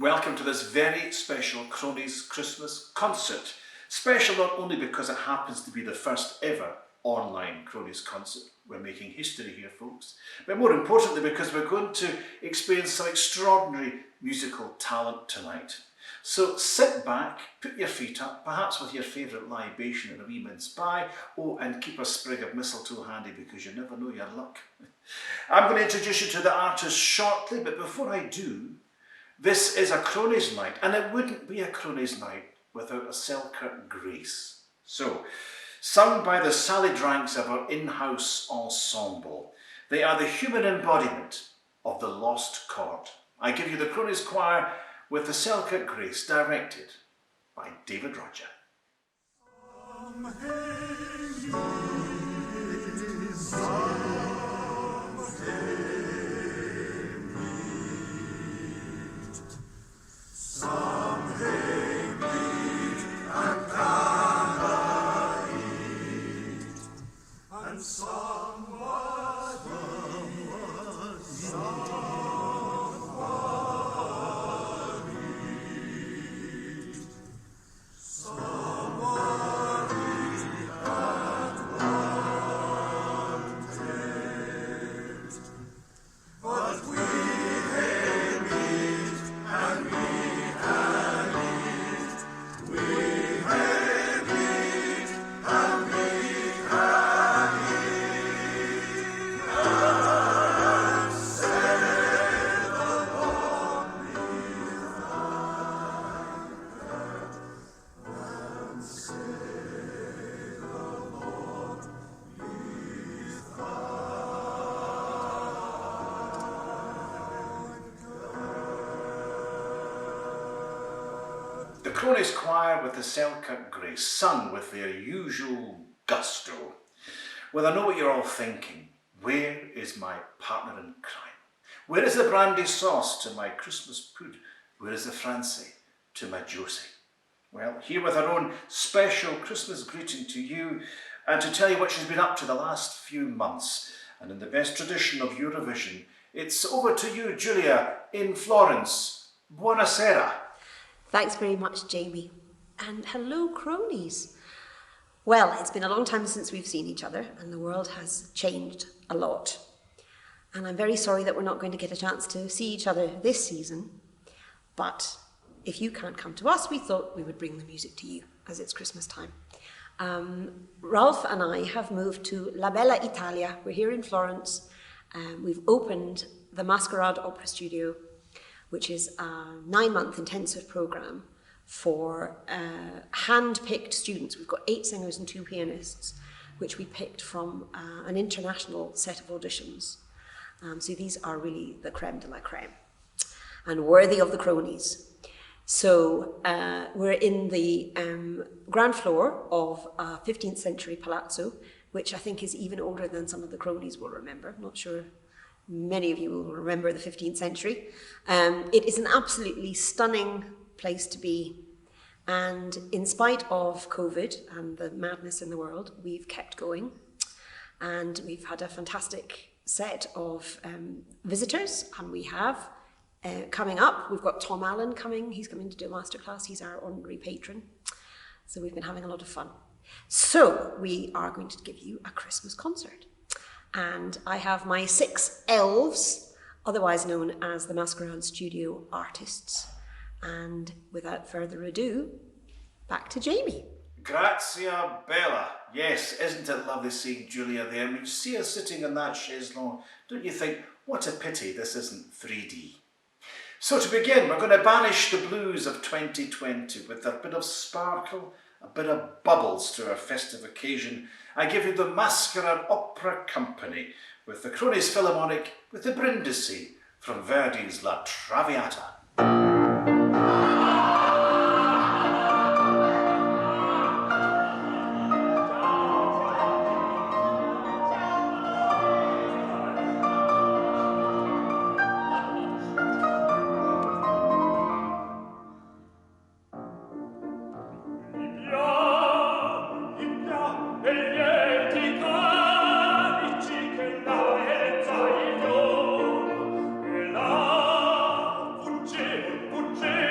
Welcome to this very special Cronies Christmas concert. Special not only because it happens to be the first ever online Cronies concert, we're making history here folks, but more importantly because we're going to experience some extraordinary musical talent tonight. So sit back, put your feet up, perhaps with your favourite libation and a wee mince pie, and keep a sprig of mistletoe handy because you never know your luck. I'm going to introduce you to the artist shortly, but before I do, this is a Cronies night, and it wouldn't be a Cronies night without a Selkirk grace. So, sung by the salad ranks of our in-house ensemble, they are the human embodiment of the lost chord. I give you the Cronies choir with the Selkirk grace, directed by David Roger. The Cronies choir with the Selkirk grace, sung with their usual gusto. Well, I know what you're all thinking. Where is my partner in crime? Where is the brandy sauce to my Christmas pudd? Where is the Francie to my Josie? Well, here with our own special Christmas greeting to you and to tell you what she's been up to the last few months. And in the best tradition of Eurovision, it's over to you, Julia, in Florence. Buonasera. Thanks very much, Jamie. And hello, Cronies. Well, it's been a long time since we've seen each other, and the world has changed a lot. And I'm very sorry that we're not going to get a chance to see each other this season. But if you can't come to us, we thought we would bring the music to you, as it's Christmas time. Ralph and I have moved to La Bella Italia. We're here in Florence. We've opened the Mascarade Opera Studio, which is a 9-month intensive program for hand-picked students. We've got 8 singers and 2 pianists, which we picked from an international set of auditions. So these are really the creme de la creme and worthy of the Cronies. So we're in the ground floor of a 15th century palazzo, which I think is even older than some of the Cronies will remember. I'm not sure many of you will remember the 15th century. It is an absolutely stunning place to be. And in spite of COVID and the madness in the world, we've kept going. And we've had a fantastic set of visitors. And we have, coming up, we've got Tom Allen coming. He's coming to do a masterclass. He's our honorary patron. So we've been having a lot of fun. So we are going to give you a Christmas concert. And I have my 6 elves, otherwise known as the Mascarade Studio artists. And without further ado, back to Jamie. Grazie bella. Yes, isn't it lovely seeing Julia there? I mean, you see her sitting in that chaise longue. Don't you think, what a pity this isn't 3D? So to begin, we're going to banish the blues of 2020 with a bit of sparkle, a bit of bubbles to our festive occasion. I give you the Mascarade Opera Company with the Cronies Philharmonic with the Brindisi from Verdi's La Traviata. Fugge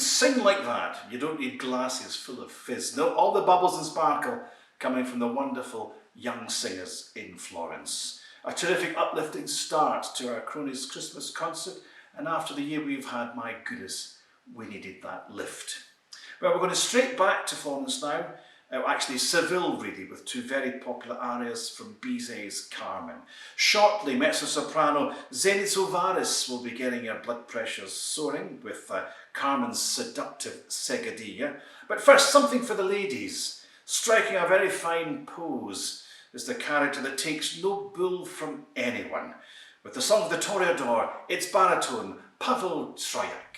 sing like that, you don't need glasses full of fizz. No, all the bubbles and sparkle coming from the wonderful young singers in Florence. A terrific uplifting start to our Cronies Christmas concert, and after the year we've had, my goodness, we needed that lift. Well, we're going straight back to Florence now. Actually, Seville really, with two very popular arias from Bizet's Carmen. Shortly, mezzo-soprano Zeni Sovaris will be getting your blood pressures soaring with Carmen's seductive Seguidilla. But first, something for the ladies. Striking a very fine pose is the character that takes no bull from anyone. With the song of the Toreador, it's baritone Pavel Troyak.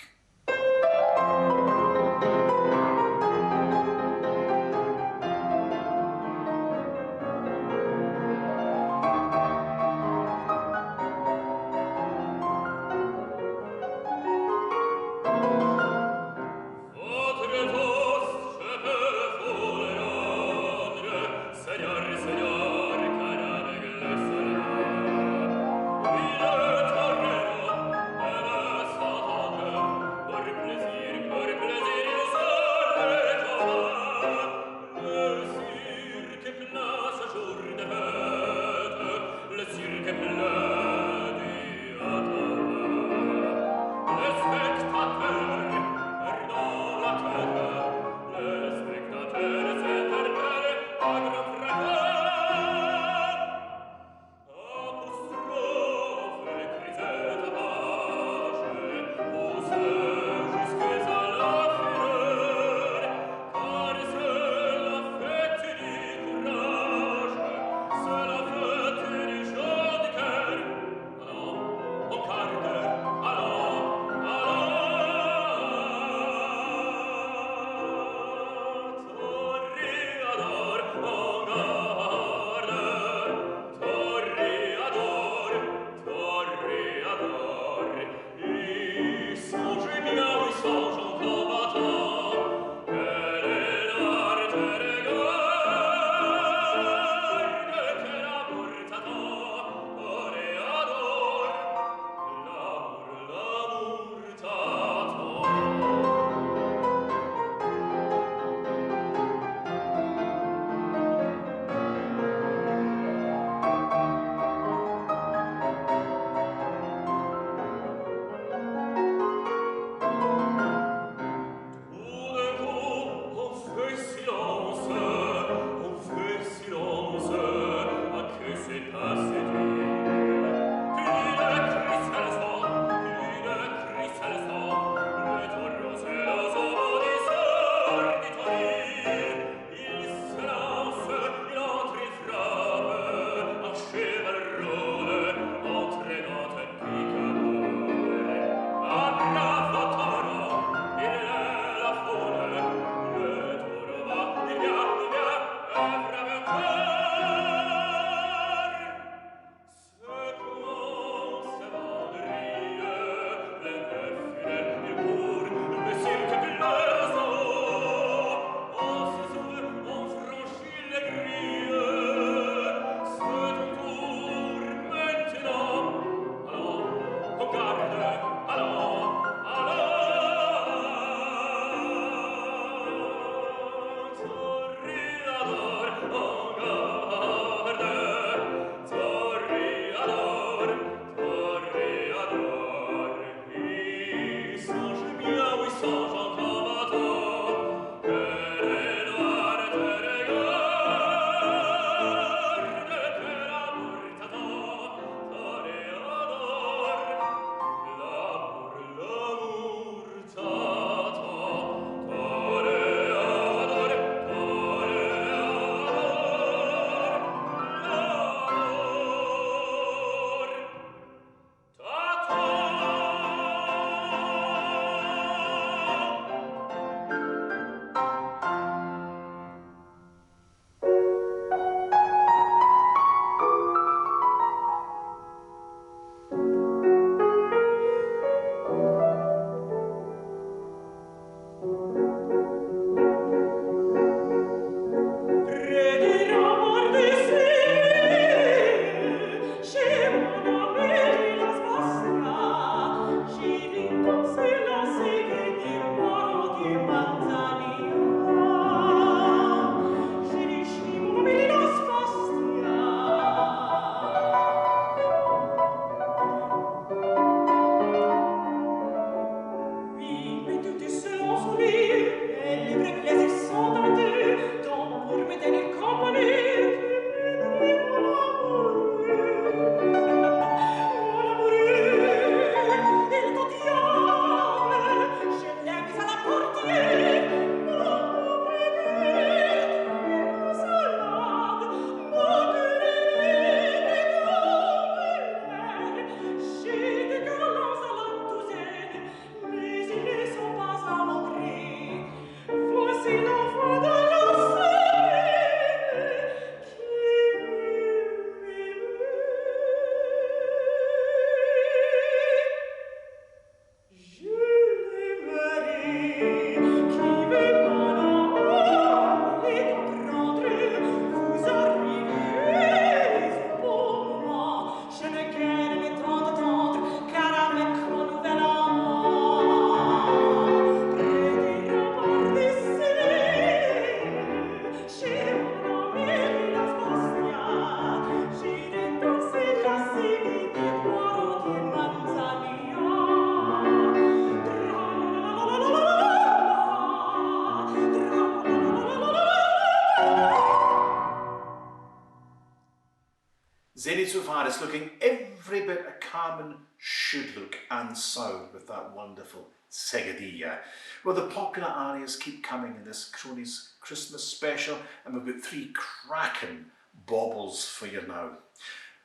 so far is looking every bit a Carmen should look and sound with that wonderful Seguidilla. Well, the popular arias keep coming in this Cronies Christmas special, and we've got 3 cracking baubles for you now.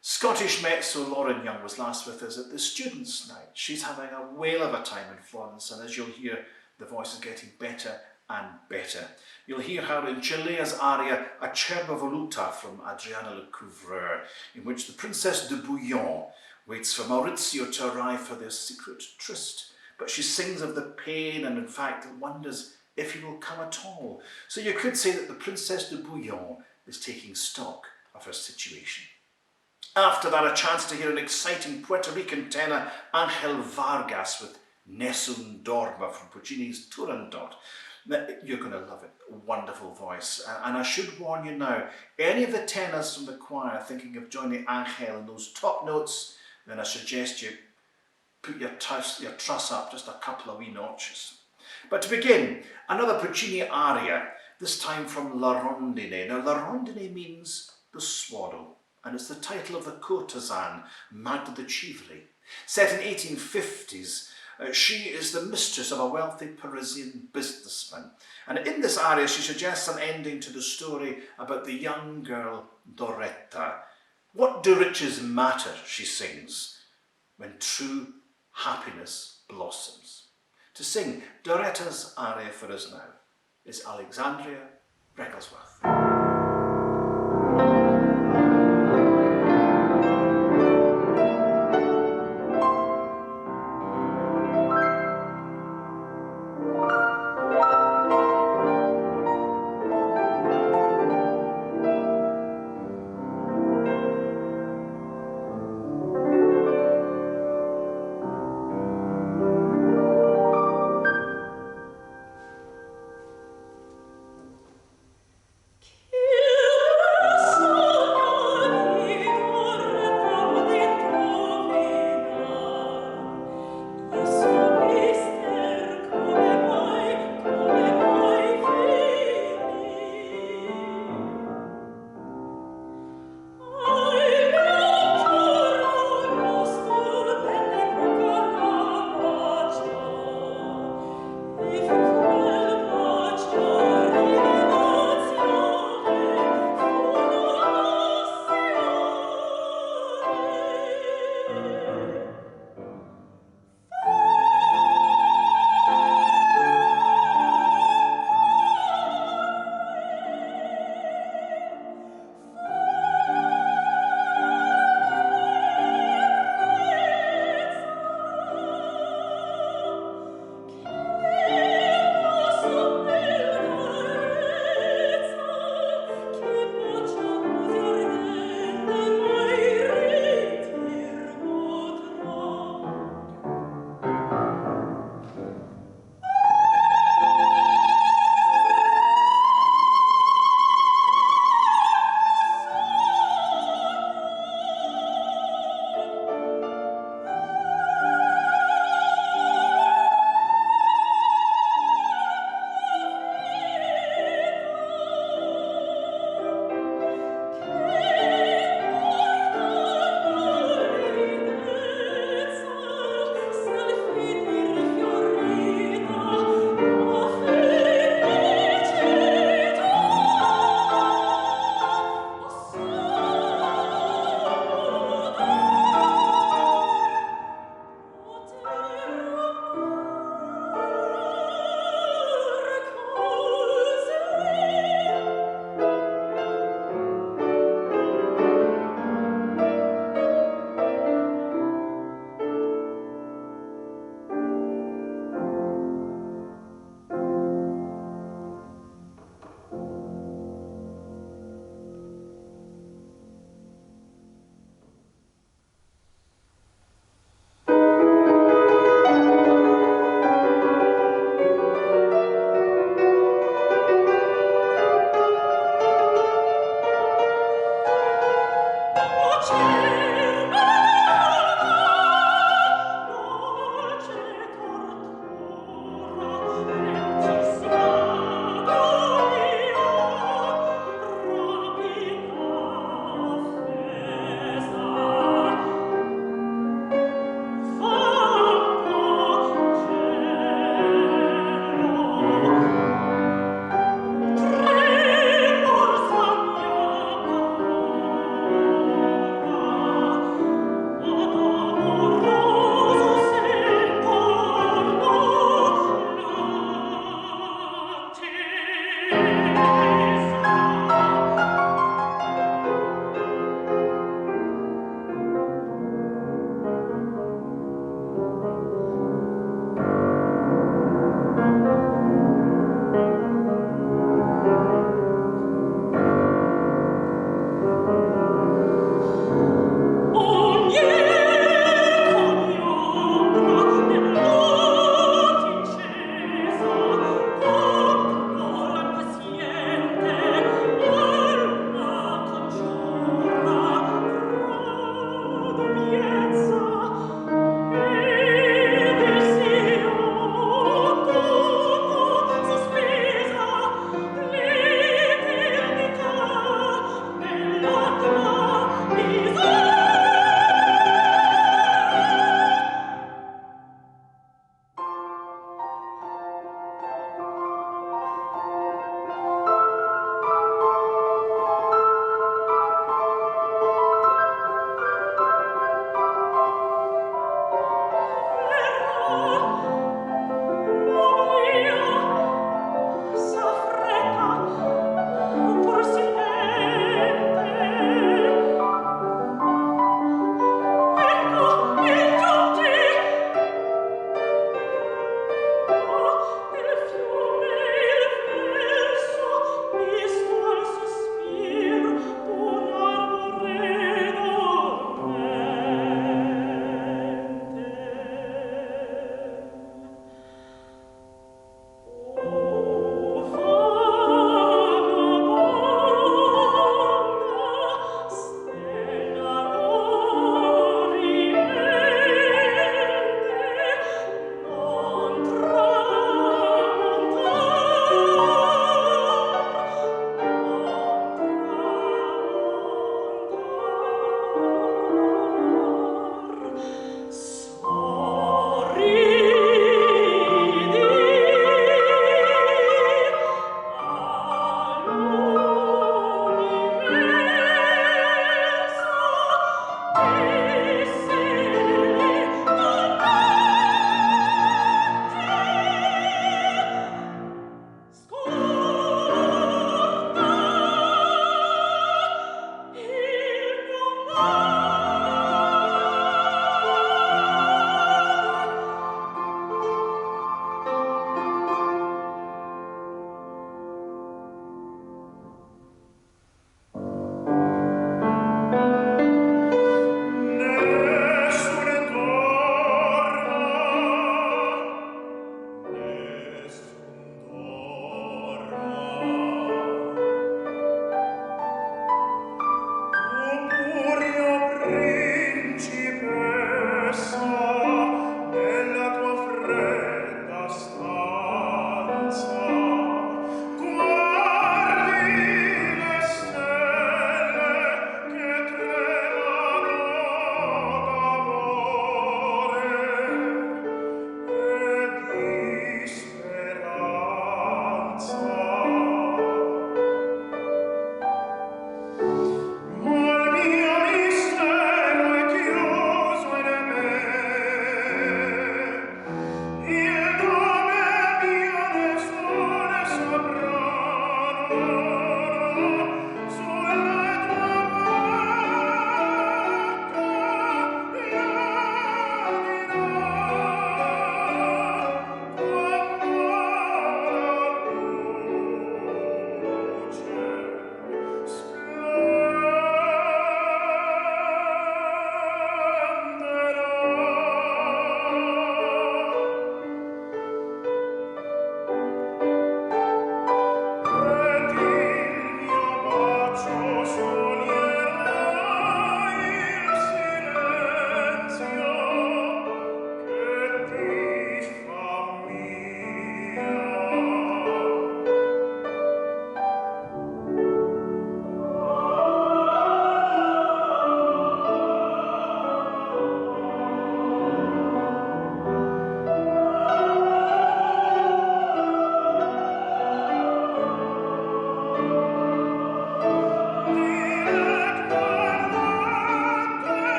Scottish mezzo Lauren Young was last with us at the Students' Night. She's having a whale of a time in Florence, and as you'll hear, the voice is getting better and better. You'll hear her in Chilea's aria Accerba from Adriana Lecouvreur, in which the Princess de Bouillon waits for Maurizio to arrive for their secret tryst, but she sings of the pain and in fact wonders if he will come at all. So you could say that the Princess de Bouillon is taking stock of her situation. After that, a chance to hear an exciting Puerto Rican tenor, Angel Vargas, with Neesun Dorma from Puccini's Turandot. You're going to love it. Wonderful voice. And I should warn you now, any of the tenors from the choir thinking of joining Angel in those top notes, then I suggest you put your truss up just a couple of wee notches. But to begin, another Puccini aria, this time from La Rondine. Now, La Rondine means the swallow, and it's the title of the courtesan, Magda de Chivry. Set in 1850s, she is the mistress of a wealthy Parisian businessman. And in this aria, she suggests an ending to the story about the young girl Doretta. What do riches matter, she sings, when true happiness blossoms? To sing Doretta's aria for us now is Alexandria Brigglesworth. Che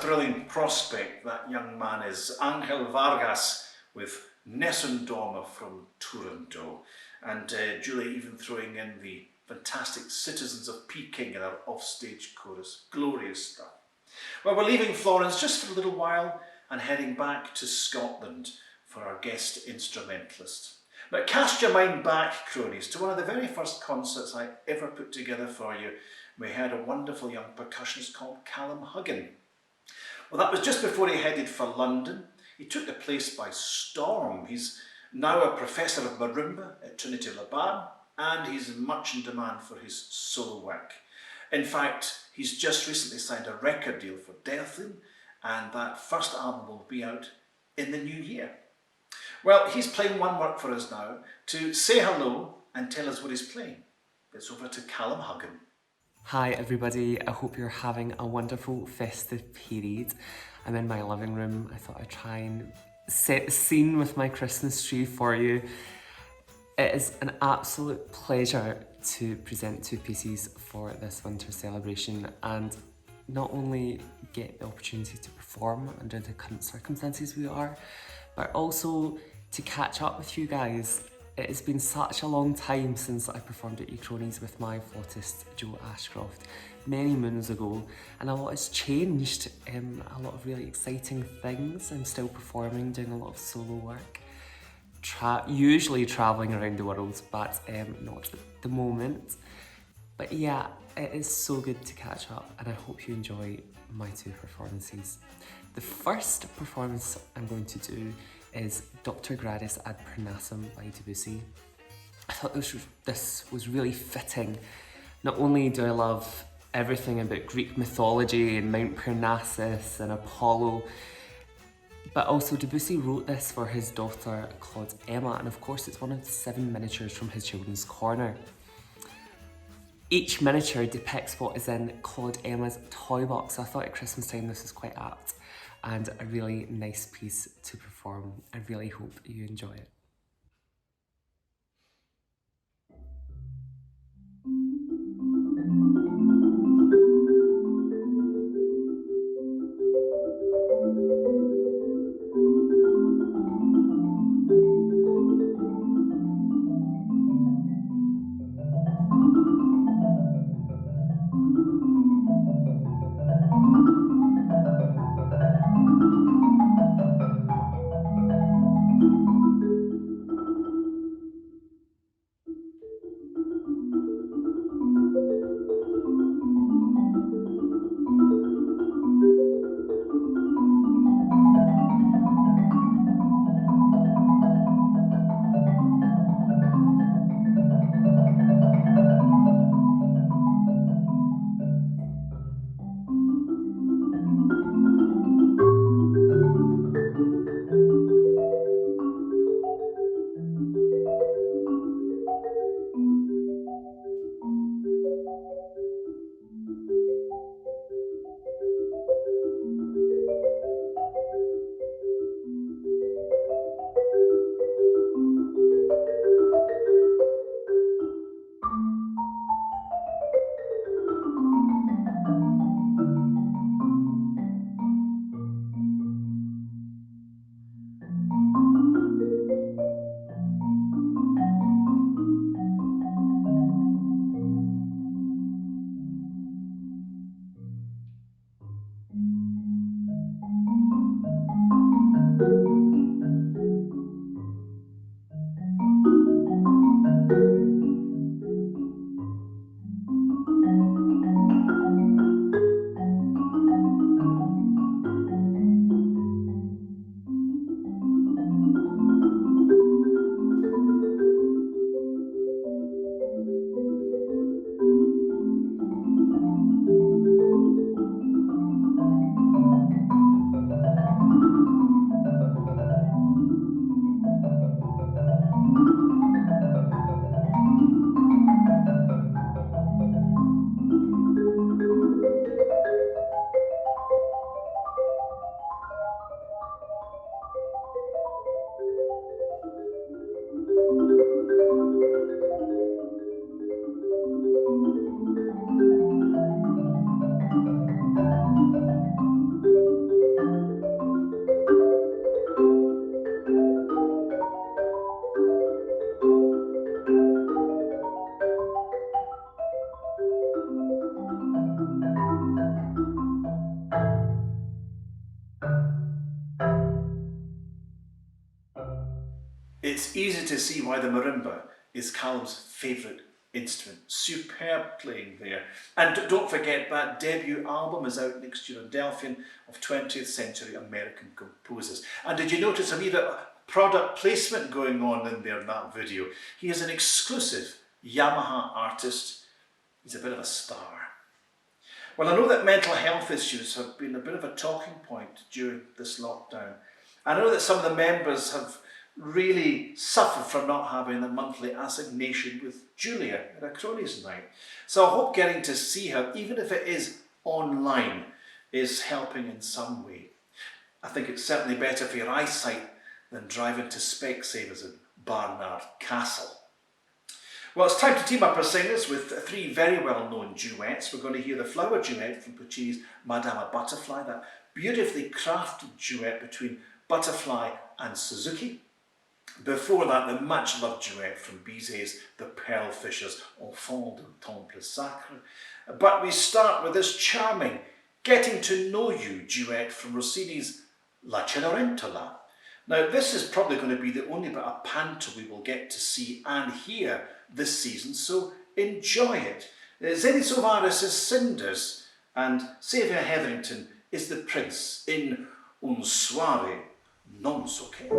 thrilling prospect that young man is. Angel Vargas with Neesun Dorma from Turandot. And Julie even throwing in the fantastic Citizens of Peking in our offstage chorus. Glorious stuff. Well, we're leaving Florence just for a little while and heading back to Scotland for our guest instrumentalist. Now, cast your mind back, cronies, to one of the very first concerts I ever put together for you. We had a wonderful young percussionist called Callum Huggin. Well, that was just before he headed for London. He took the place by storm. He's now a professor of marimba at Trinity Libiamo, and he's much in demand for his solo work. In fact, he's just recently signed a record deal for Delphin, and that first album will be out in the new year. Well, he's playing one work for us now to say hello and tell us what he's playing. It's over to Callum Huggin. Hi everybody, I hope you're having a wonderful festive period. I'm in my living room. I thought I'd try and set the scene with my Christmas tree for you. It is an absolute pleasure to present two pieces for this winter celebration and not only get the opportunity to perform under the current circumstances we are, but also to catch up with you guys. It has been such a long time since I performed at Cronies with my flautist Joe Ashcroft many moons ago, and a lot has changed. A lot of really exciting things. I'm still performing, doing a lot of solo work, usually travelling around the world, but not at the moment. But yeah, it is so good to catch up, and I hope you enjoy my two performances. The first performance I'm going to do is Dr. Gradus ad Parnassum by Debussy. I thought this was really fitting. Not only do I love everything about Greek mythology and Mount Parnassus and Apollo, but also Debussy wrote this for his daughter Claude Emma, and of course it's one of the 7 miniatures from his Children's Corner. Each miniature depicts what is in Claude Emma's toy box, so I thought at Christmas time this was quite apt and a really nice piece to perform. I really hope you enjoy it. it's easy to see why the marimba is Callum's favourite instrument. Superb playing there. And don't forget that debut album is out next year on Delphin of 20th century American composers. And did you notice a wee bit of product placement going on in there in that video? He is an exclusive Yamaha artist. He's a bit of a star. Well, I know that mental health issues have been a bit of a talking point during this lockdown. I know that some of the members have really suffered from not having a monthly assignation with Julia at a cronies night. So I hope getting to see her, even if it is online, is helping in some way. I think it's certainly better for your eyesight than driving to Specsavers in Barnard Castle. Well, it's time to team up our singers with three very well-known duets. We're going to hear the flower duet from Puccini's Madama Butterfly, that beautifully crafted duet between Butterfly and Suzuki. Before that, the much-loved duet from Bizet's The Pearl Fishers, Enfant d'un Temple Sacre. But we start with this charming Getting to Know You duet from Rossini's La Cenerentola. Now, this is probably going to be the only bit of panto we will get to see and hear this season, so enjoy it. Zeni Sovaris is Cinders, and Xavier Hetherington is the Prince in Un Soave Non So Che.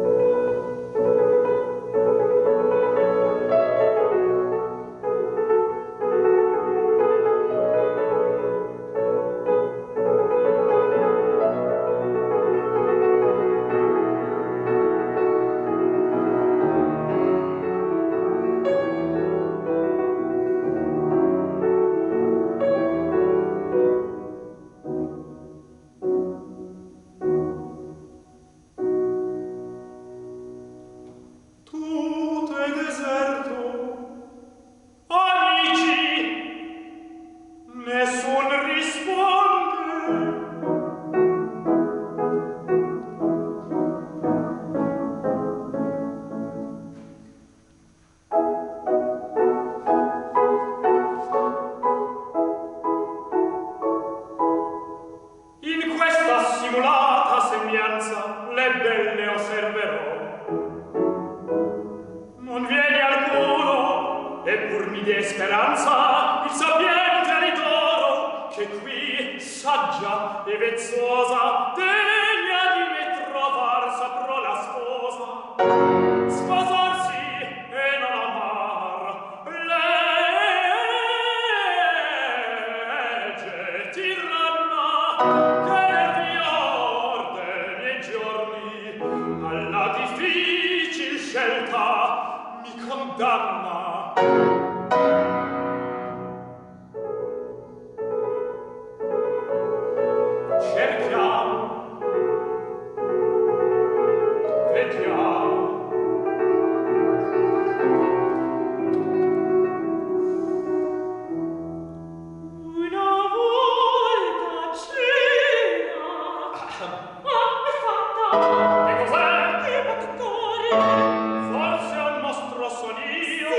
Forse un mostro sonio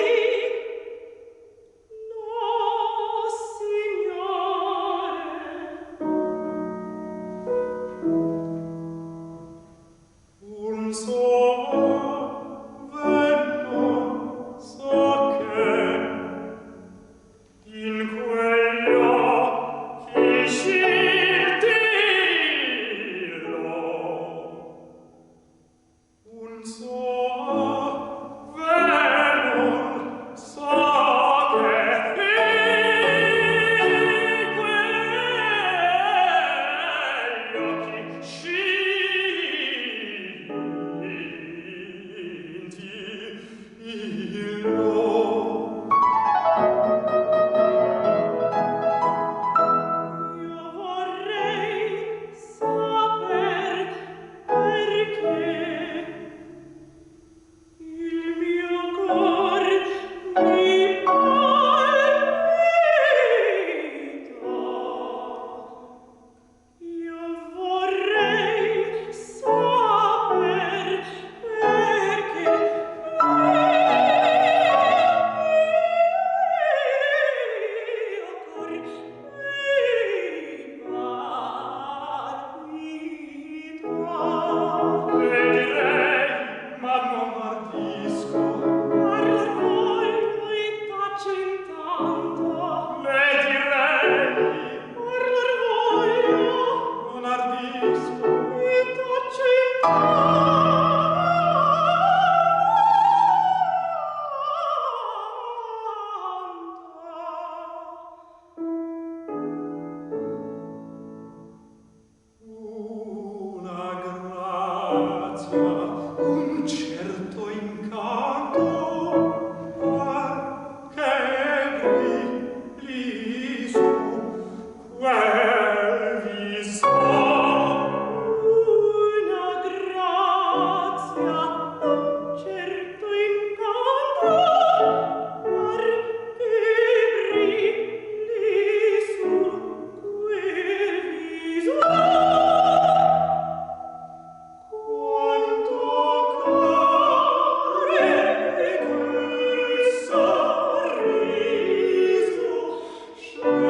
Quanto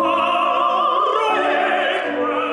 caro e quel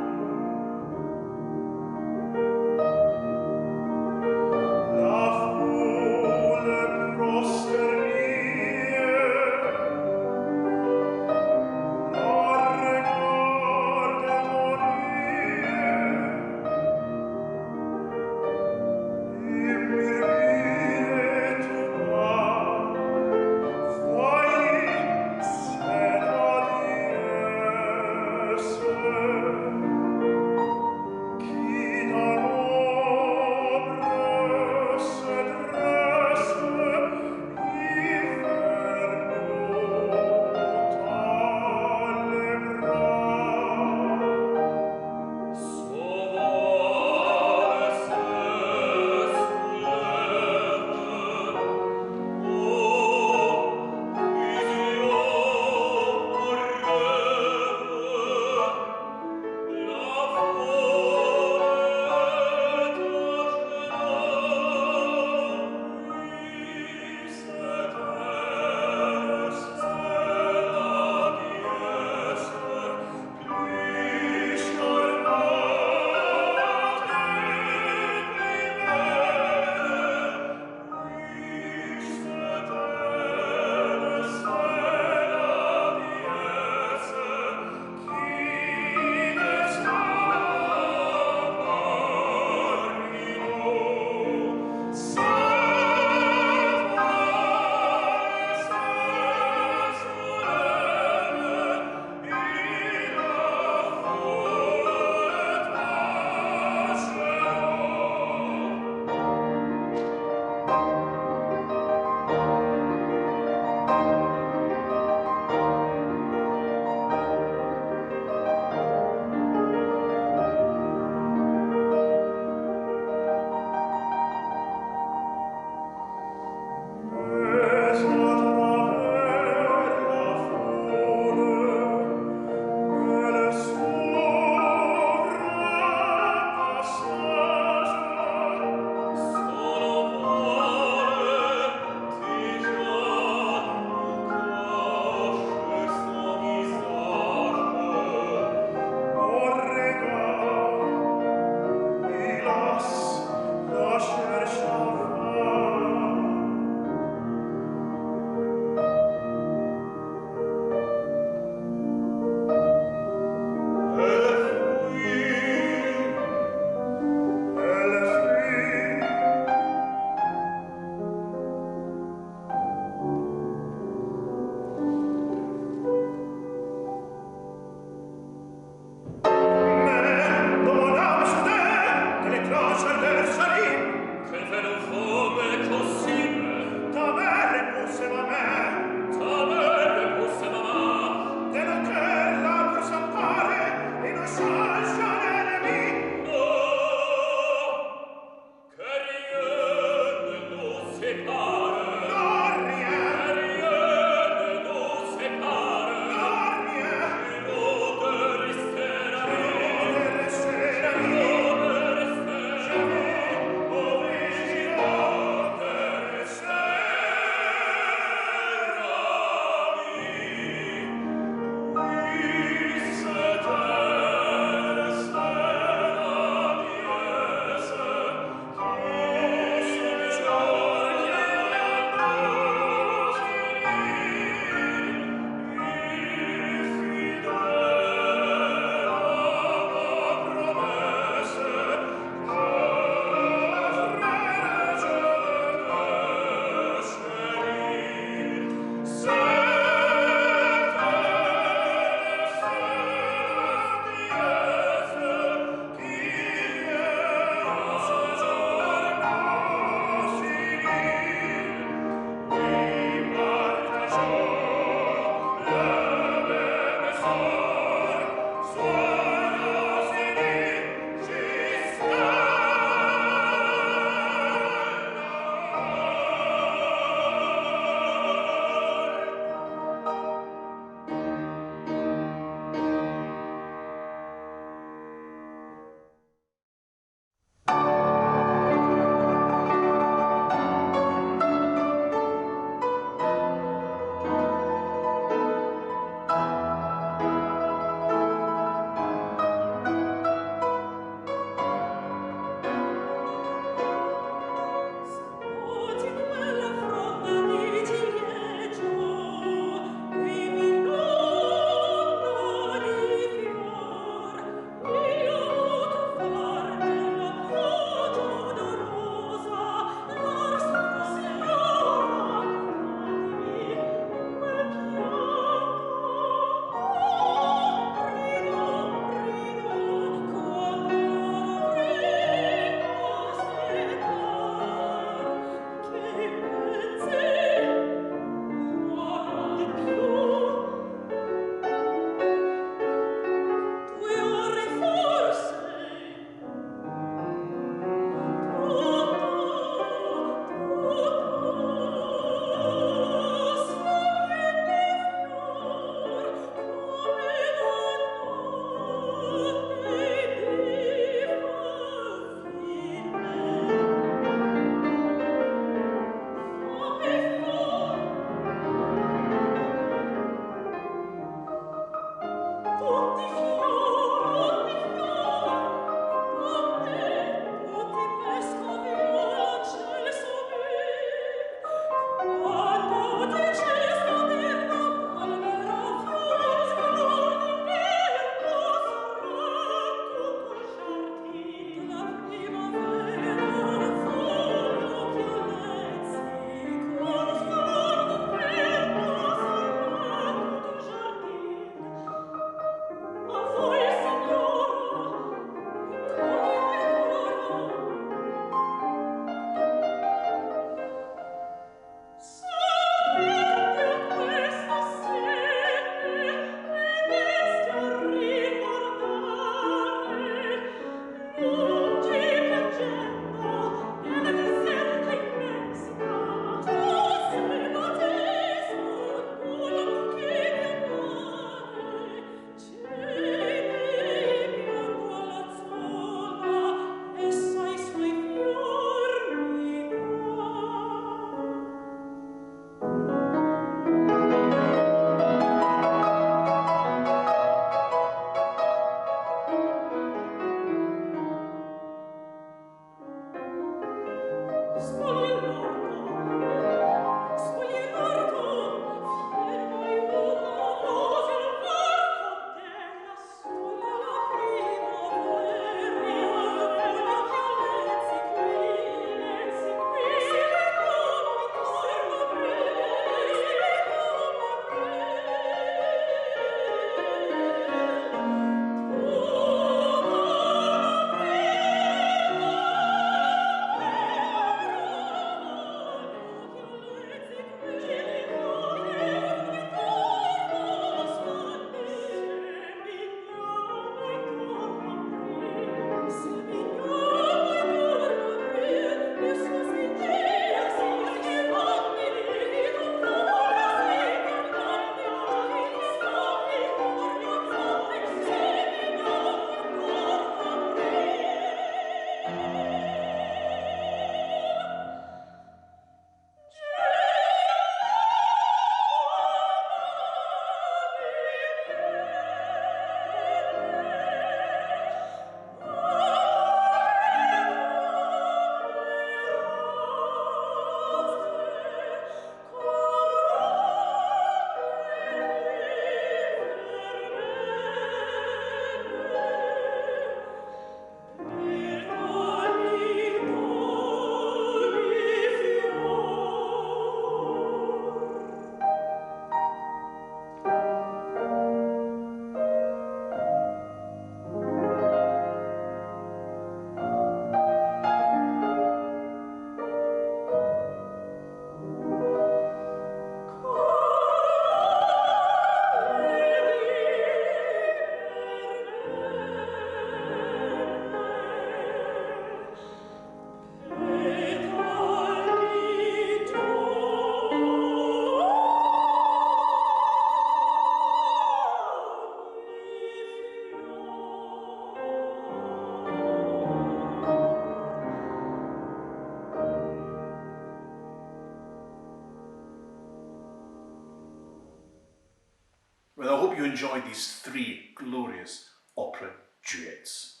Well, I hope you enjoyed these 3 glorious opera duets.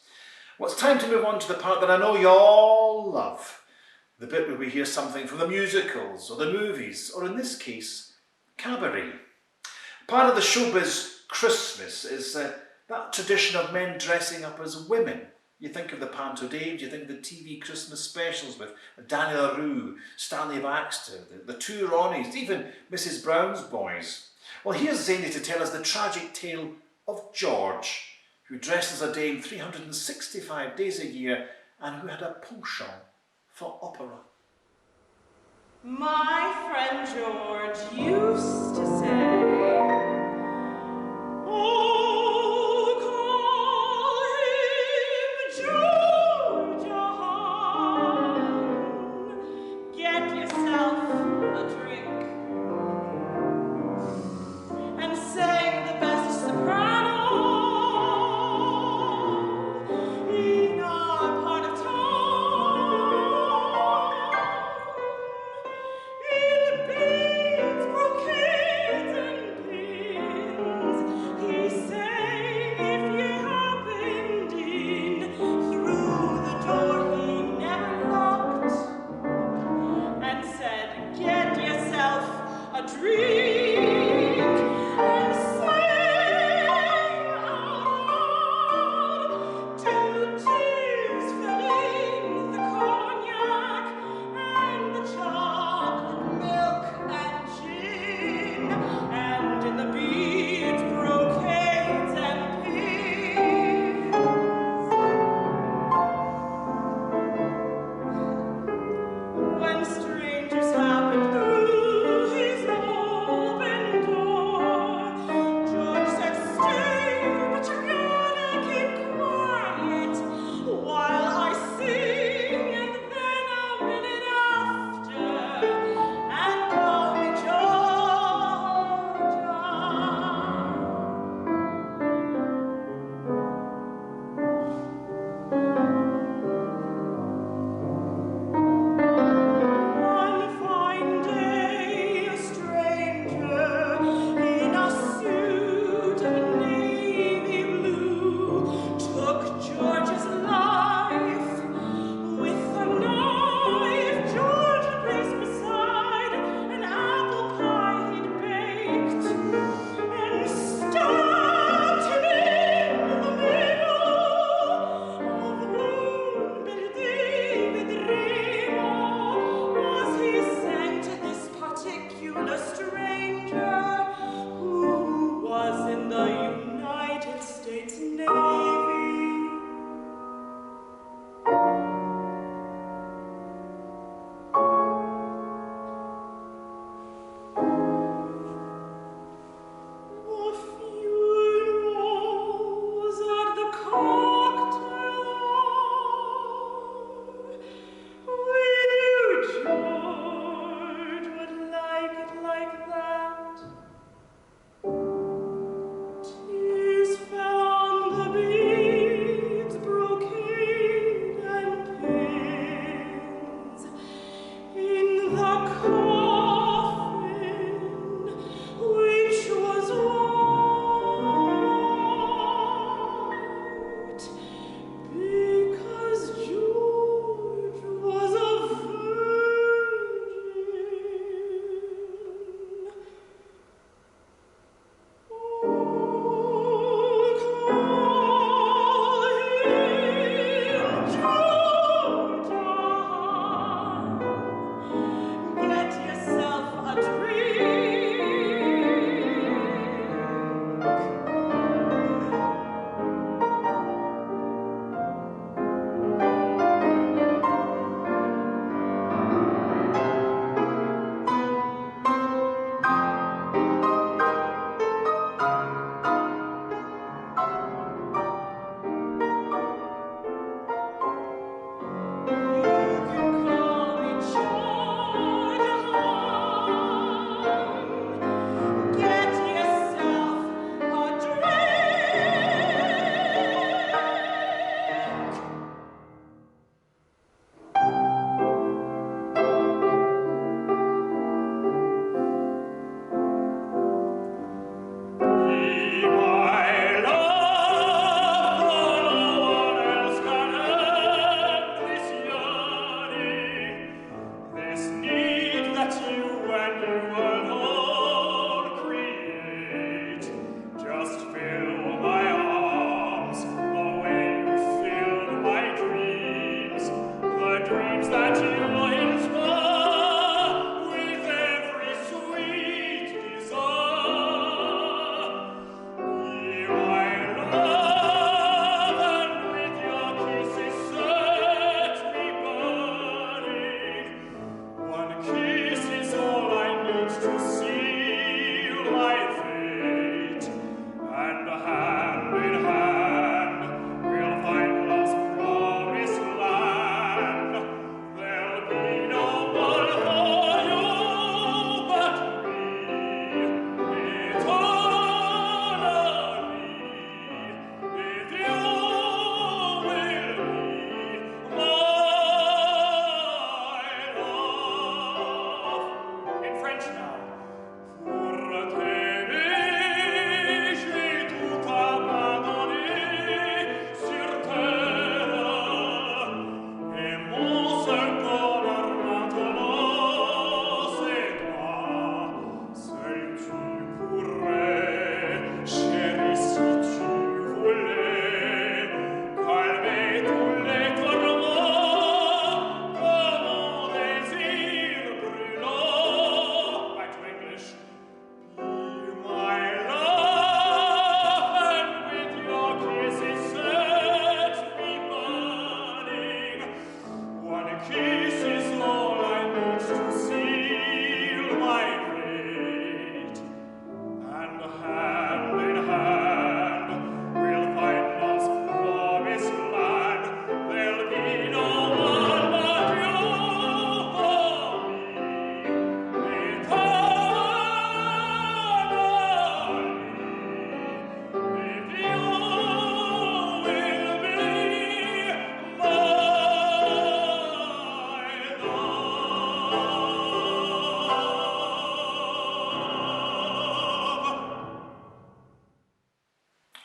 Well, it's time to move on to the part that I know you all love. The bit where we hear something from the musicals or the movies, or in this case, cabaret. Part of the showbiz Christmas is that tradition of men dressing up as women. You think of the Panto Daves, you think of the TV Christmas specials with Daniel LaRue, Stanley Baxter, the 2 Ronnies, even Mrs. Brown's Boys. Well, here's Zany to tell us the tragic tale of George, who dresses a dame 365 days a year and who had a penchant for opera. My friend George used to say, "Oh, call him George, get yourself a drink," and sang the best soprano in our part of town. It beats brocade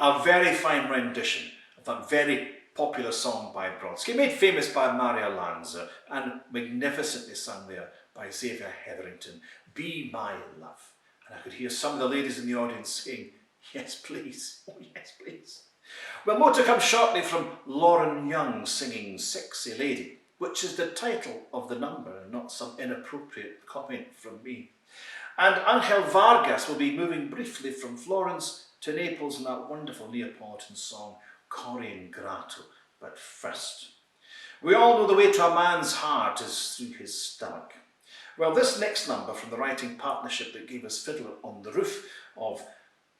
A very fine rendition of that very popular song by Brodszky, made famous by Maria Lanza and magnificently sung there by Xavier Hetherington, Be My Love. And I could hear some of the ladies in the audience saying, yes please, oh yes please. Well, more to come shortly from Lauren Young singing Sexy Lady, which is the title of the number and not some inappropriate comment from me. And Angel Vargas will be moving briefly from Florence to Naples in that wonderful Neapolitan song, Cor Ingrato. But first, we all know the way to a man's heart is through his stomach. Well, this next number from the writing partnership that gave us Fiddler on the Roof of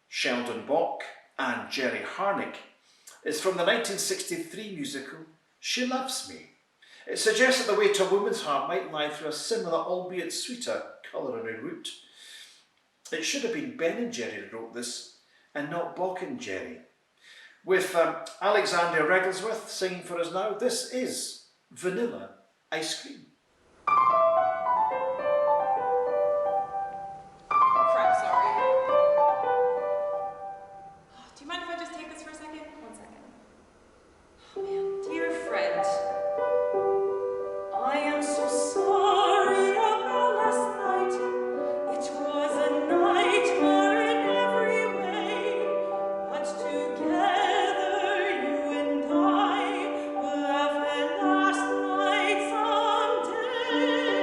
Sheldon Bock and Jerry Harnick is from the 1963 musical She Loves Me. It suggests that the way to a woman's heart might lie through a similar, albeit sweeter, culinary route. It should have been Ben and Jerry who wrote this, and not Bock and Jerry. With Alexandria Regglesworth singing for us now, this is Vanilla Ice Cream. Crap, sorry. Do you mind if I just take this for a second? 1 second. Oh man, dear friend. I am so sorry about last night. It was a nightmare in every way. But together you and I will laugh at last night someday.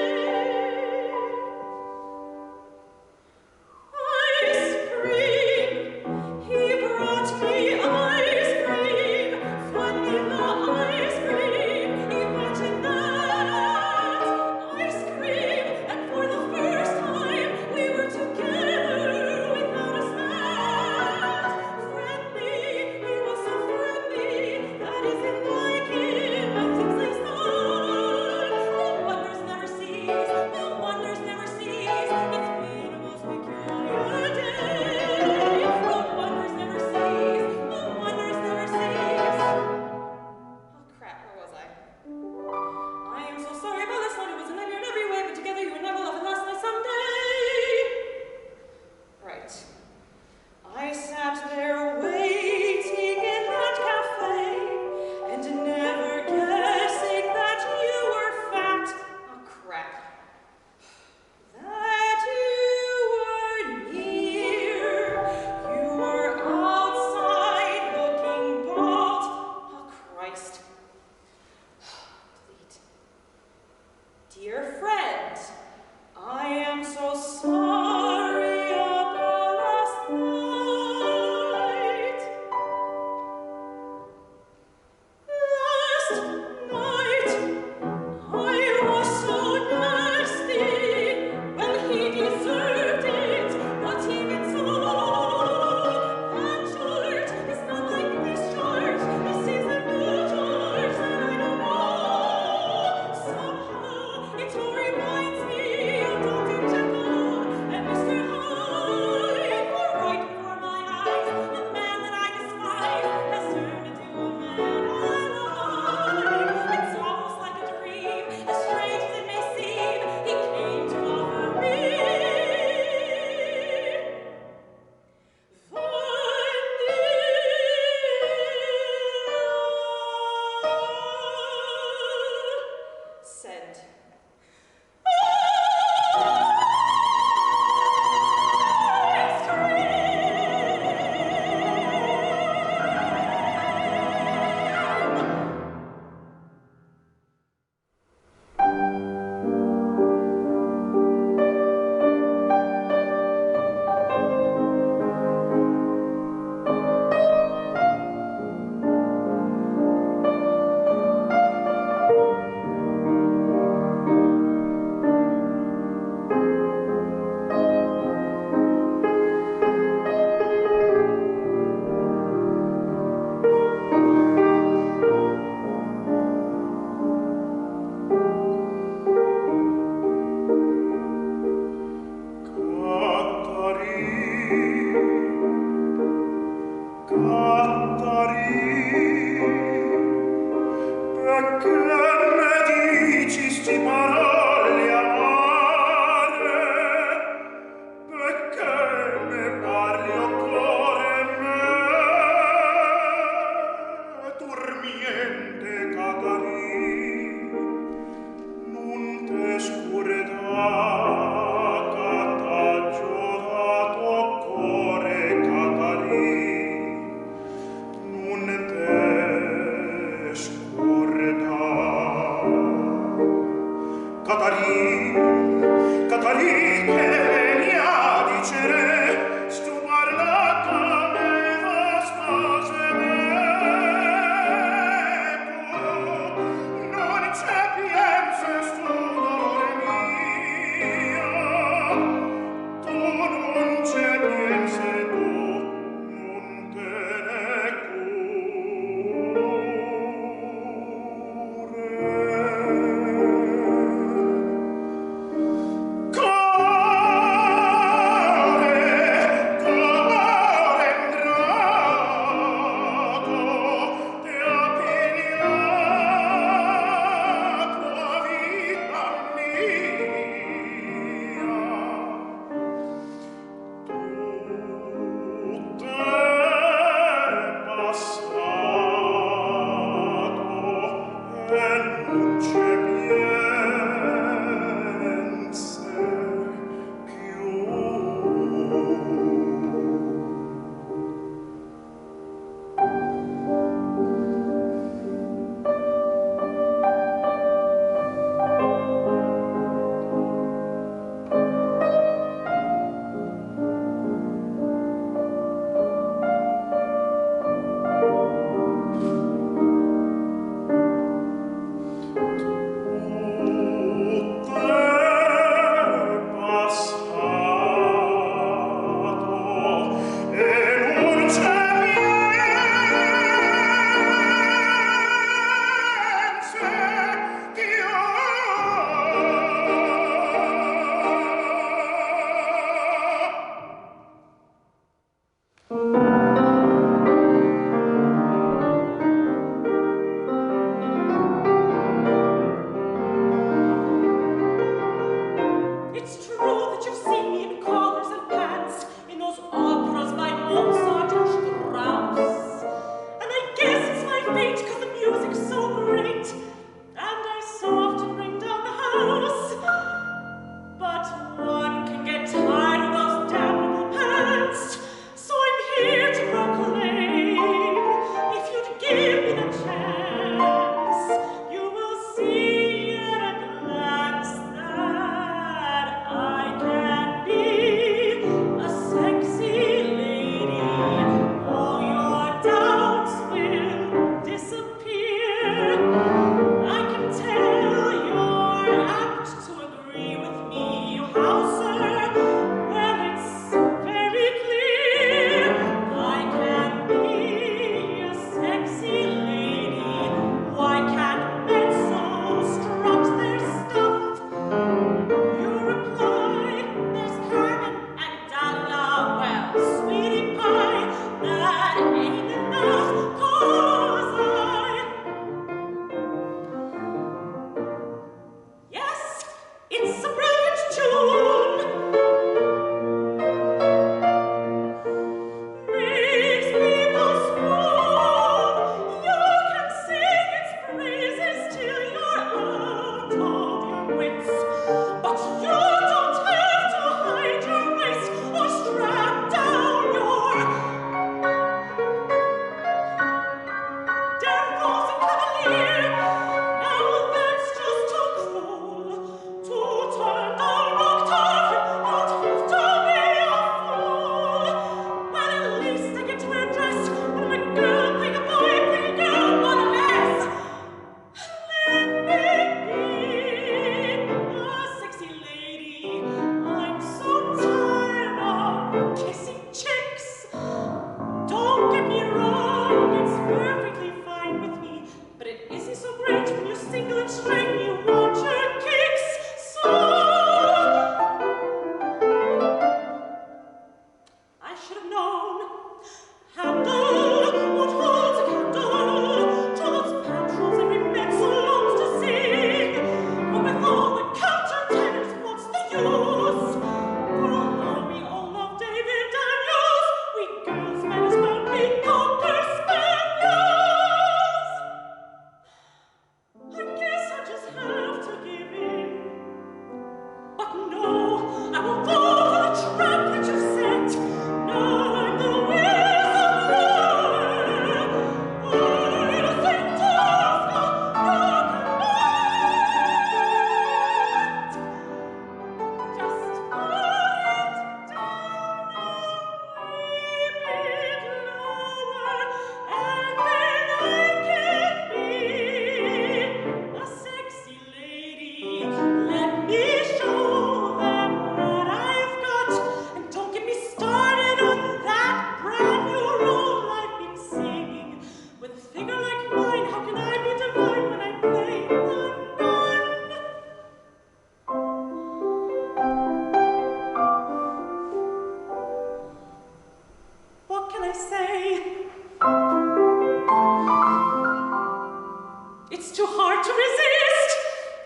It's true that you've seen me in collars and pants in those operas by Mozart and Strauss. And I guess it's my fate 'cause the music's so great, and I so often bring down the house. But one can get tired of those damnable pants, so I'm here to proclaim, if you'd give me the chance, you will see at a glance that I can be a sexy lady. All your doubts will disappear. I can tell you're apt to agree with me, Hauser. Well, it's very clear I can be a sexy lady. Why can't men so strut their stuff? You reply, there's Carmen and Dalla. Well, sweetie pie, that ain't enough, 'cause yes, it's a brilliant tune. Makes people swoon. You can sing its praises till you're out of your wits. But you don't have to hide your waist or strap down your devils and cavalier. Now that's just too cruel. To turn down Octave, you'd have to be a fool. Well, at least I get to wear a dress when I'm a girl playing a boy playing a girl. What a mess! Let me be a sexy lady. I'm so tired of kissing chicks. Don't get me wrong, it's perfectly fine with me, but it isn't so great when you're single and straight, you want your kicks. So I should have known. Handle, what holds a candle to those patrons every mezzo longs to sing? But with all the counter-tenors, what's the use? For although we all love David Daniels, we girls might as well be cocker spaniels. I guess I just have to give in. But no, I won't fall for the trap that you've set. Now I'm the whistleblower. I'll sing Tosca, just put it down a bit lower, and then I can be a sexy lady. Let me show them what I've got, and don't get me started on that brand new role I've been singing. With a figure like mine, how can I be divine when I play the nun? What can I say? It's too hard to resist.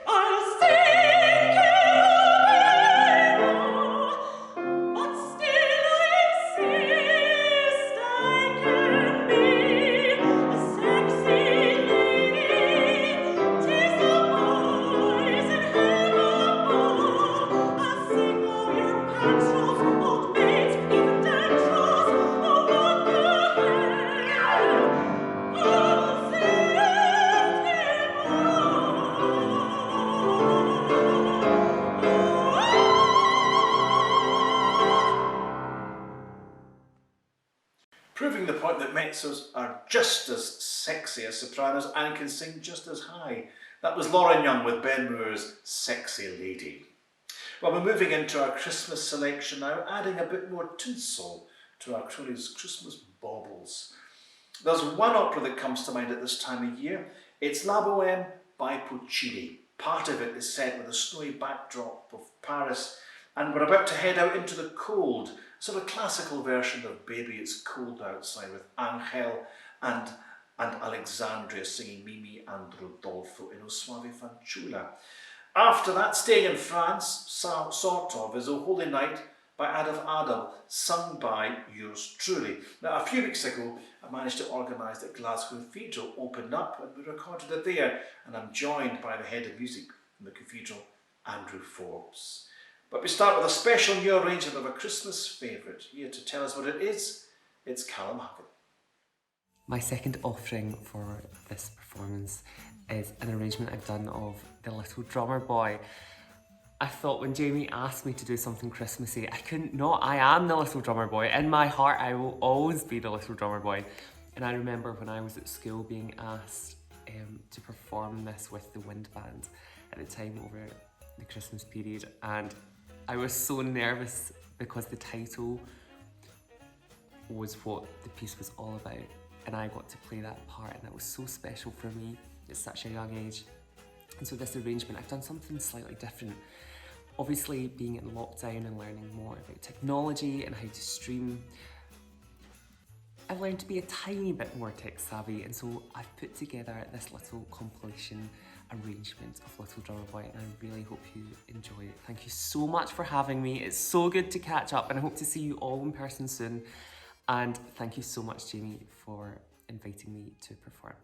I'll sing Carolino, but still I insist I can be a sexy lady. 'Tis the boys in heaven below. I'll sing all your patrons, old maids, even dantrons. Oh, what the hell? I'll sing Proving the point that mezzos are just as sexy as sopranos and can sing just as high. That was Lauren Young with Ben Moore's Sexy Lady. Well, we're moving into our Christmas selection now, adding a bit more tinsel to our Crowley's Christmas baubles. There's one opera that comes to mind at this time of year. It's La Boheme by Puccini. Part of it is set with a snowy backdrop of Paris, and we're about to head out into the cold, sort of classical version of Baby It's Cold Outside with Angel and Alexandria singing Mimi and Rodolfo in O Soave Fanciulla. After that, staying in France, Sort of is O Holy Night by Adam, sung by yours truly. Now, a few weeks ago, I managed to organise that Glasgow Cathedral opened up and we recorded it there, and I'm joined by the head of music from the cathedral, Andrew Forbes. But we start with a special new arrangement of a Christmas favourite. Here to tell us what it is, it's Callum Huckett. My second offering for this performance is an arrangement I've done of The Little Drummer Boy. I thought when Jamie asked me to do something Christmassy, I couldn't not. I am the Little Drummer Boy. In my heart, I will always be the Little Drummer Boy. And I remember when I was at school being asked to perform this with the wind band at the time over the Christmas period. And I was so nervous because the title was what the piece was all about. And I got to play that part, and that was so special for me at such a young age. And so this arrangement, I've done something slightly different. Obviously, being in lockdown and learning more about technology and how to stream, I've learned to be a tiny bit more tech savvy, and so I've put together this little compilation arrangement of Little Drummer Boy, and I really hope you enjoy it. Thank you so much for having me. It's so good to catch up, and I hope to see you all in person soon. And thank you so much, Jamie, for inviting me to perform.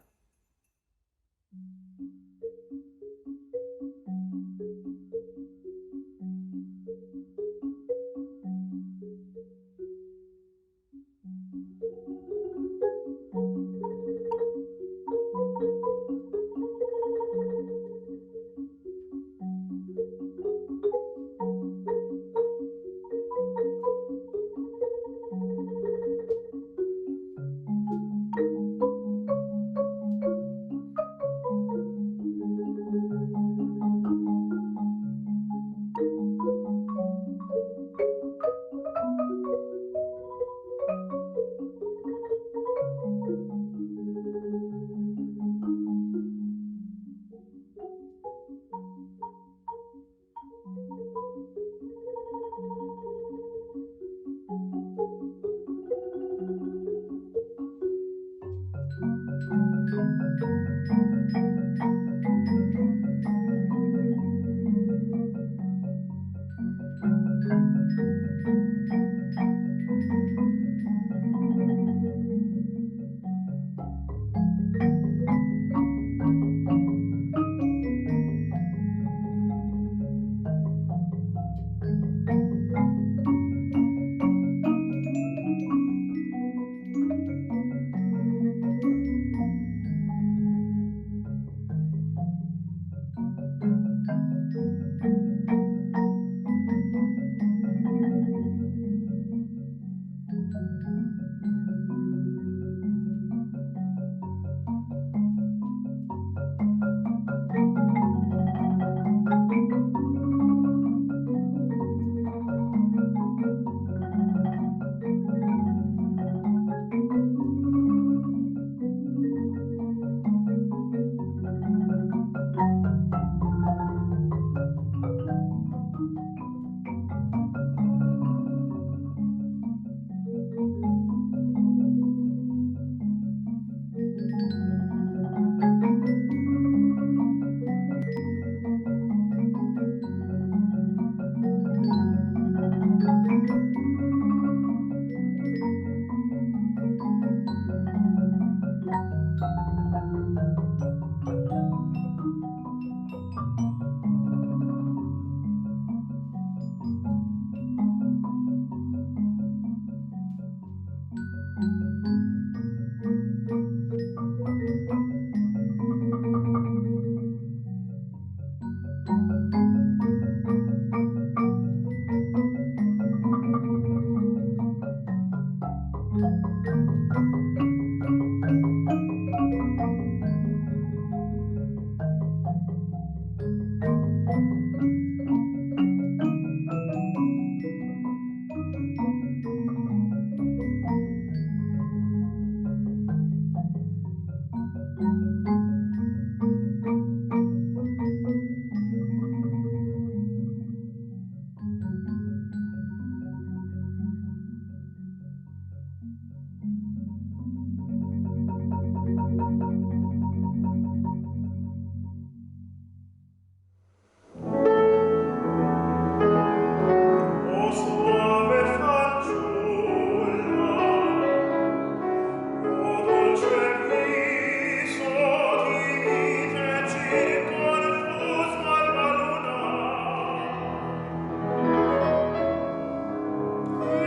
O soave fanciulla, o dolce viso di vite circonfus malva luna,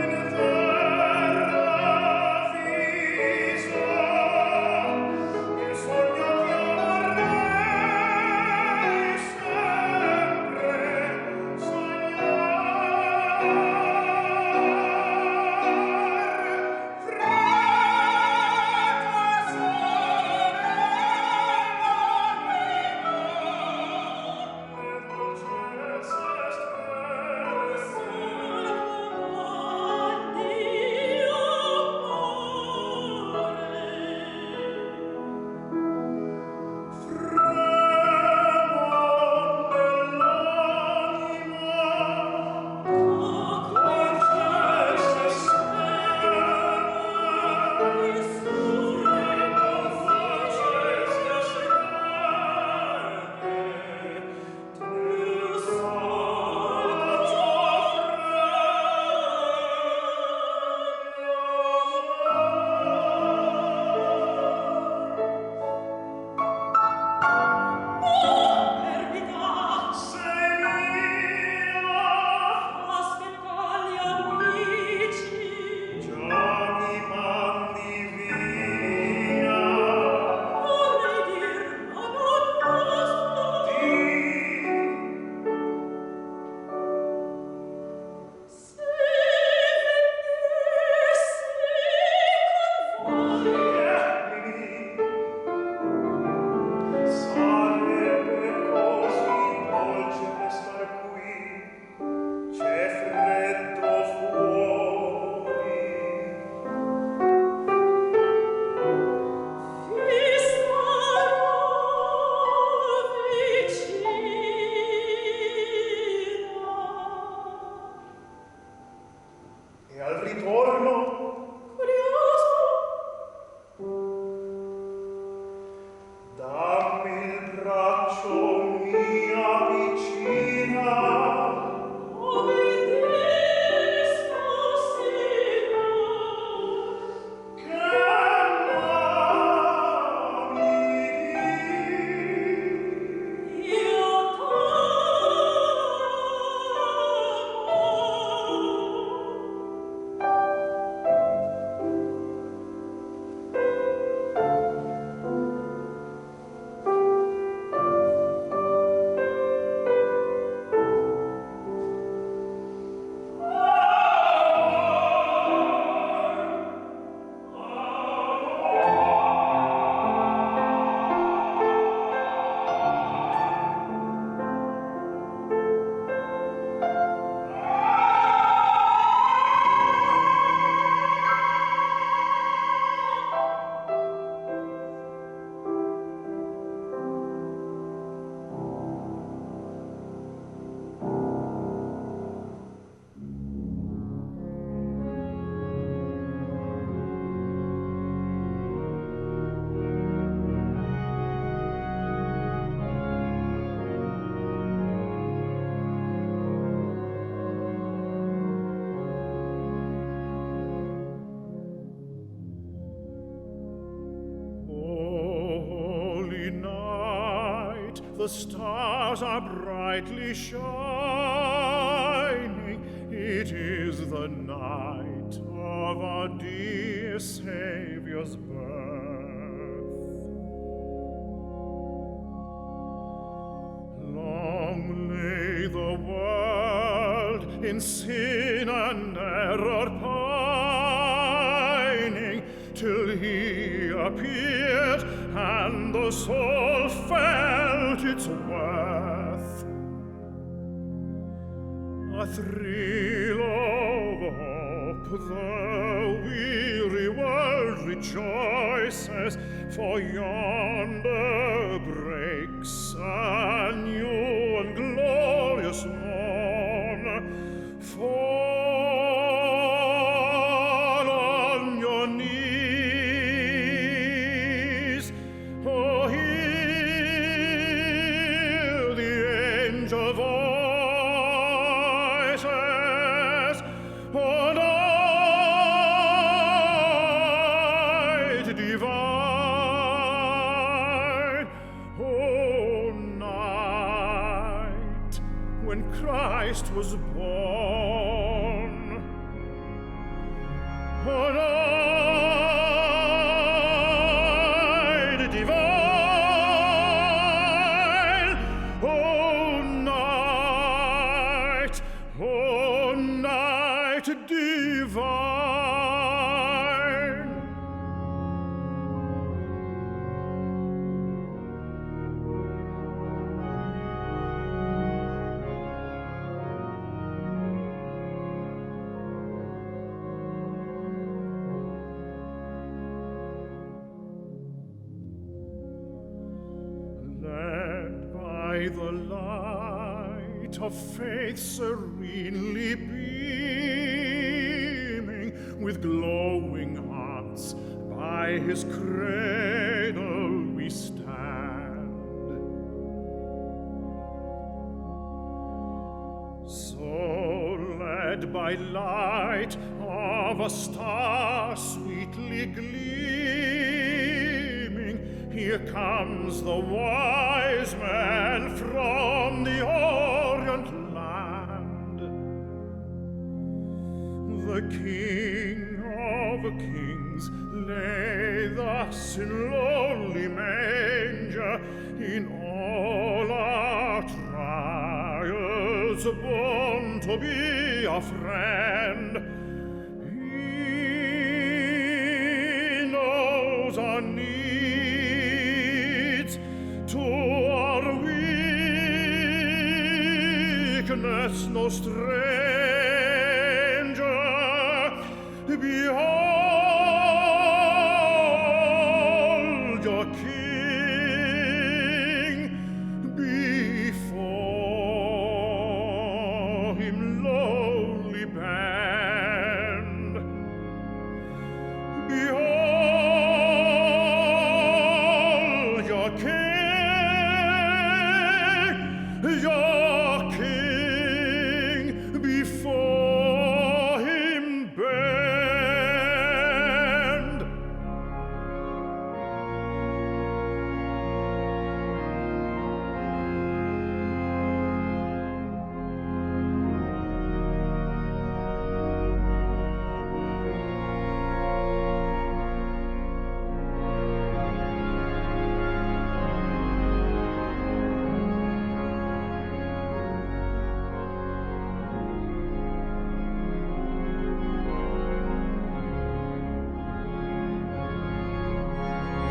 in terra viso il sogno che vorrei sempre The stars are brightly shining. It is the night of our dear Saviour's birth. Long lay the world in sin and error pining, till he appeared and the soul felt its worth. A thrill of hope, the weary world rejoices, for yonder breaks a new and glorious morn. Fall on your knees. Christ was born. O night divine, O night divine. The light of faith serenely beaming, with glowing hearts by his cradle we stand. So led by light of a star sweetly gleaming, here comes the wise man from the Orient land. The King of Kings lay thus in lowly manger, in all our trials born to be a friend. He knows our needs, to our weakness no stranger. Behold your King, before him lowly bend. Behold your King, before him bend.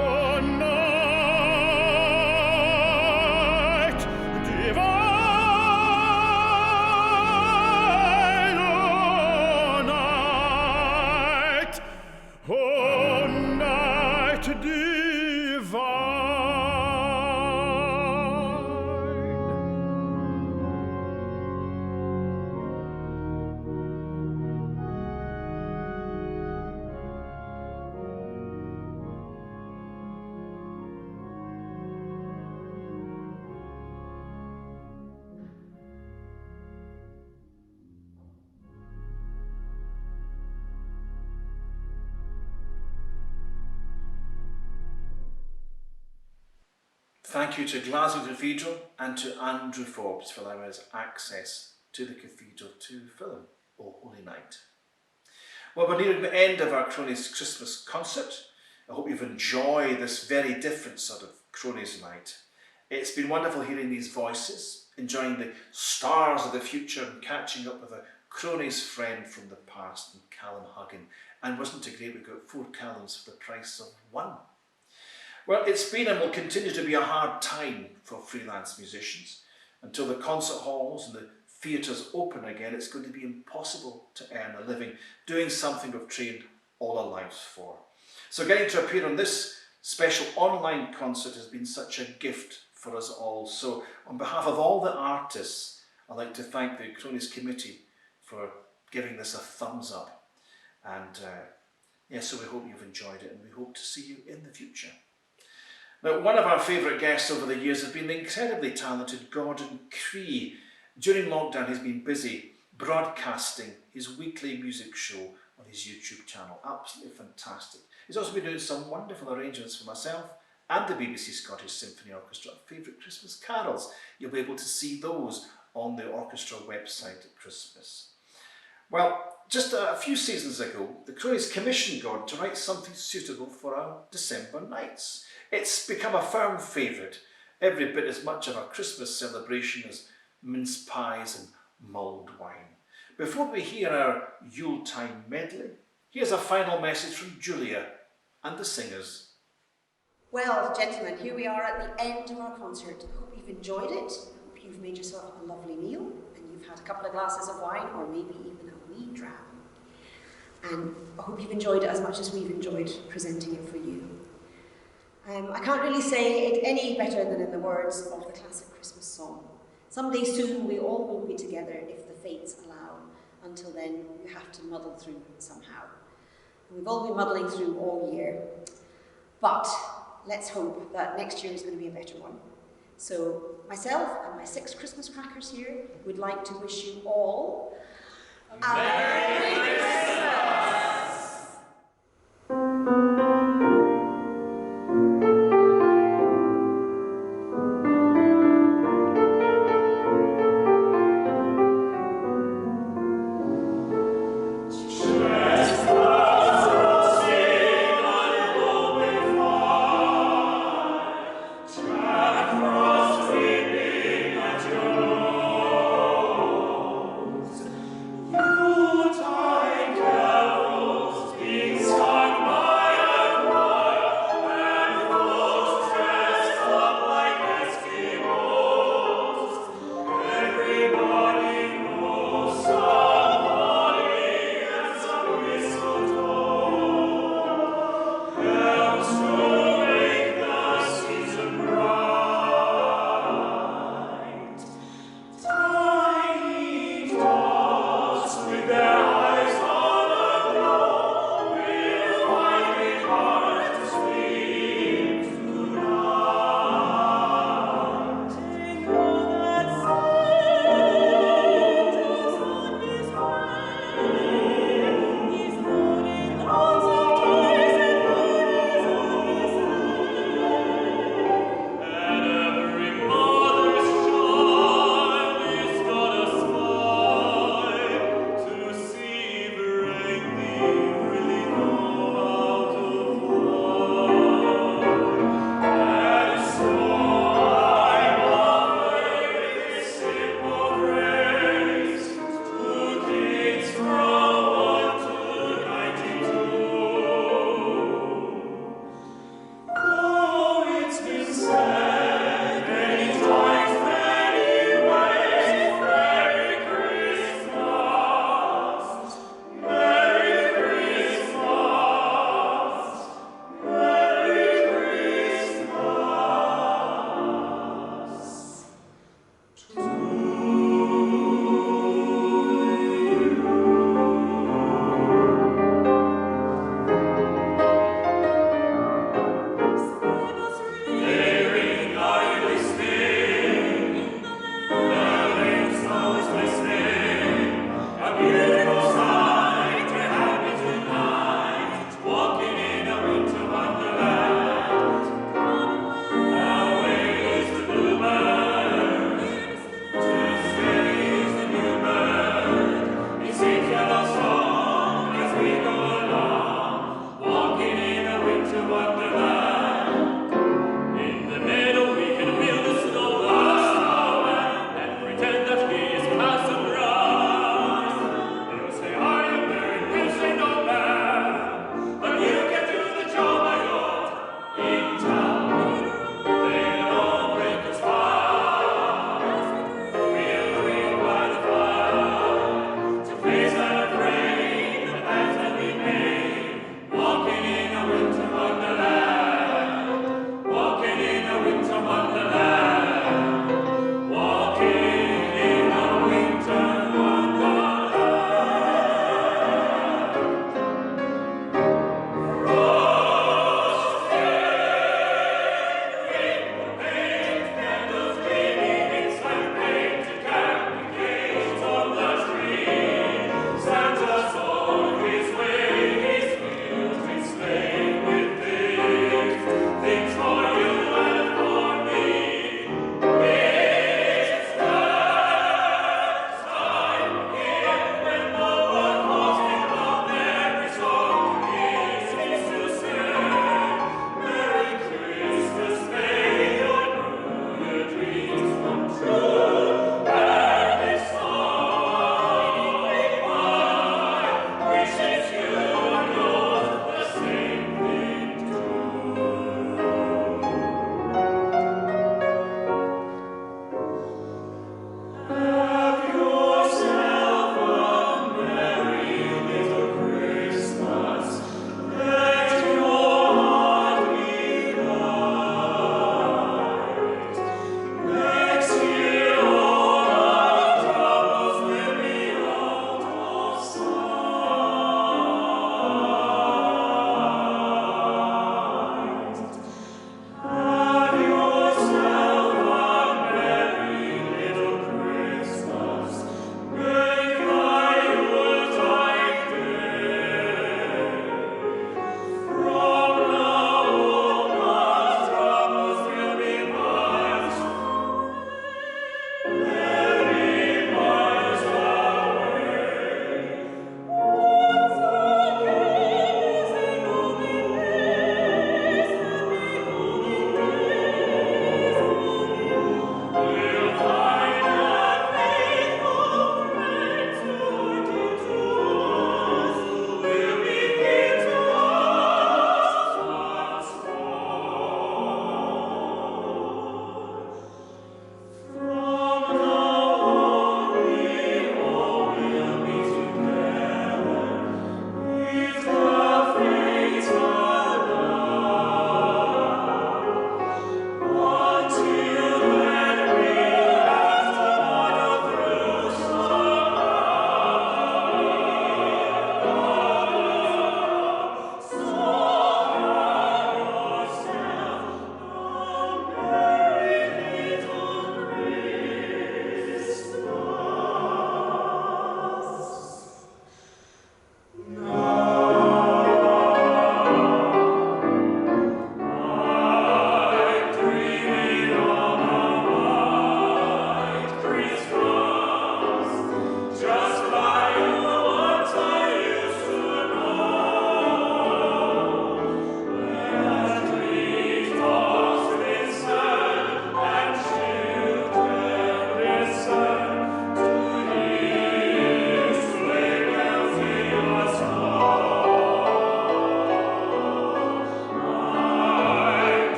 O night divine, O night divine. Thank you to Glasgow Cathedral and to Andrew Forbes for allowing us access to the cathedral to film O Holy Night. Well, we're nearing the end of our Cronies Christmas concert. I hope you've enjoyed this very different sort of Cronies night. It's been wonderful hearing these voices, enjoying the stars of the future and catching up with a Cronies friend from the past, and Callum Huggin. And wasn't it great we got 4 Callums for the price of 1? Well, it's been and will continue to be a hard time for freelance musicians. Until the concert halls and the theatres open again, it's going to be impossible to earn a living doing something we've trained all our lives for. So getting to appear on this special online concert has been such a gift for us all. So on behalf of all the artists, I'd like to thank the Cronies Committee for giving this a thumbs up. And so we hope you've enjoyed it, and we hope to see you in the future. Now, one of our favourite guests over the years has been the incredibly talented Gordon Cree. During lockdown, he's been busy broadcasting his weekly music show on his YouTube channel. Absolutely fantastic. He's also been doing some wonderful arrangements for myself and the BBC Scottish Symphony Orchestra of favourite Christmas carols. You'll be able to see those on the orchestra website at Christmas. Well, just a few seasons ago, the Cronies commissioned Gordon to write something suitable for our December nights. It's become a firm favourite, every bit as much of a Christmas celebration as mince pies and mulled wine. Before we hear our Yuletime medley, here's a final message from Julia and the singers. Well, gentlemen, here we are at the end of our concert. I hope you've enjoyed it. I hope you've made yourself a lovely meal and you've had a couple of glasses of wine or maybe even a wee dram. And I hope you've enjoyed it as much as we've enjoyed presenting it for you. I can't really say it any better than in the words of the classic Christmas song. Someday soon we all will be together if the fates allow. Until then, you have to muddle through somehow. We've all been muddling through all year. But let's hope that next year is going to be a better one. So myself and my 6 Christmas crackers here would like to wish you all a Merry Christmas! Yuletide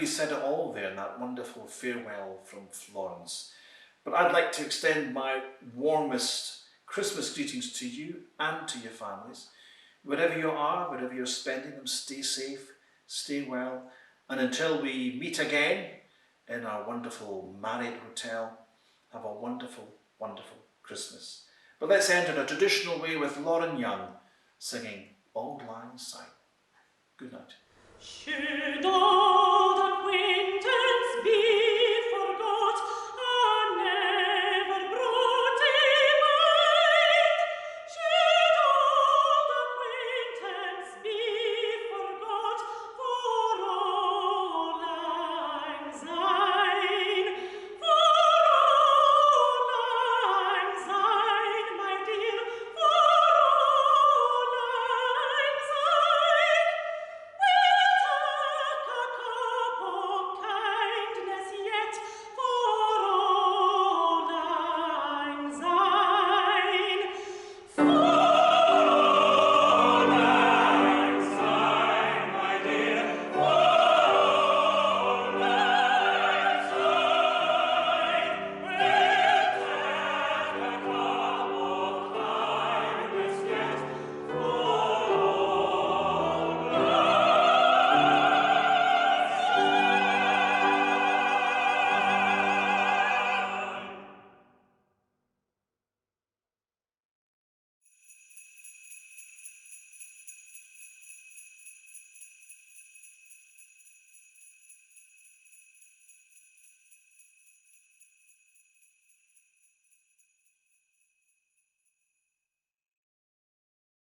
really said it all there in that wonderful farewell from Florence. But I'd like to extend my warmest Christmas greetings to you and to your families. Wherever you are, wherever you're spending them, stay safe, stay well, and until we meet again in our wonderful Marriott Hotel, have a wonderful, wonderful Christmas. But let's end in a traditional way with Lauren Young singing Auld Lang Syne. Good night. Should old